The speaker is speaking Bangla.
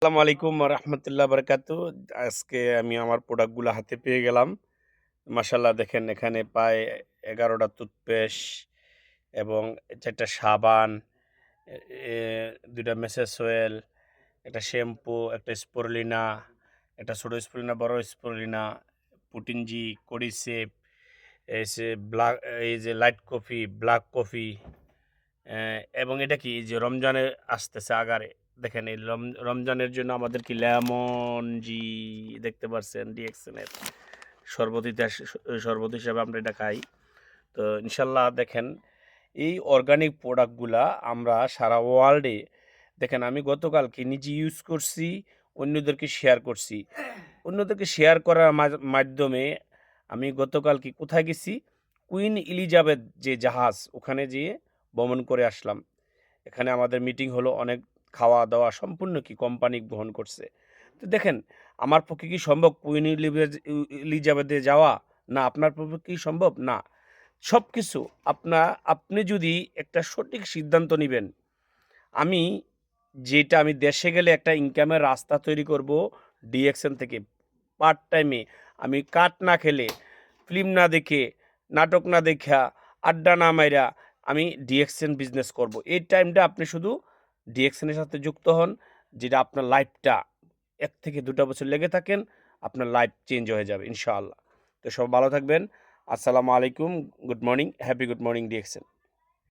আসসালামু আলাইকুম রহমতুল্লাহ বারকাতু। আজকে আমি আমার প্রোডাক্টগুলো হাতে পেয়ে গেলাম। মাশাল্লাহ দেখেন এখানে প্রায় ১১টা টুথপেস্ট এবং ৪টা সাবান, এ এ ২টা মেসেজ অয়েল, একটা শ্যাম্পু, একটা স্পরুলিনা, একটা ছোট স্পরুলিনা, বড় স্পরুলিনা, পুটিনজি, কড়িসেপ, এসে ব্লাক, এই যে লাইট কফি, ব্লাক কফি, এবং এটা কি এই যে রমজানে আসতেছে আগারে। দেখেন এই রমজানের জন্য আমাদের কি লেমন জি দেখতে পাচ্ছেন ডিএক্সএনের শরবত শরবত হিসাবে আমরা এটা খাই। তো ইনশাল্লাহ দেখেন এই অর্গানিক প্রোডাক্টগুলা আমরা সারা ওয়ার্ল্ডে দেখেন আমি গতকালকে নিজে ইউজ করছি, অন্যদেরকে শেয়ার করছি। অন্যদেরকে শেয়ার করার মাধ্যমে আমি গতকালকে কোথায় গেছি, কুইন এলিজাবেথ যে জাহাজ ওখানে যেয়ে ভ্রমণ করে আসলাম। এখানে আমাদের মিটিং হলো, অনেক খাওয়া দাওয়া সম্পূর্ণ কি কোম্পানি বহন করছে। তো দেখেন আমার পক্ষে কি সম্ভব কুইন এলিজাবেথে যাওয়া? না। আপনার পক্ষে কি সম্ভব? না। সব কিছু আপনি যদি একটা সঠিক সিদ্ধান্ত নেবেন, আমি আমি দেশে গেলে একটা ইনকামের রাস্তা তৈরি করব ডিএক্সএন থেকে। পার্ট টাইমে আমি কাট না খেলে, ফিল্ম না দেখে, নাটক না দেখা, আড্ডা না মাইরা আমি ডিএক্সএন বিজনেস করব। এই টাইমটা আপনি শুধু ডিএক্সএনের সাথে যুক্ত হন, যেটা আপনার লাইফটা ১ থেকে ২টা বছর লেগে থাকেন, আপনার লাইফ চেঞ্জ হয়ে যাবে ইনশাআল্লাহ। তো সব ভালো থাকবেন। আসসালামু আলাইকুম, good morning, happy good morning DXN.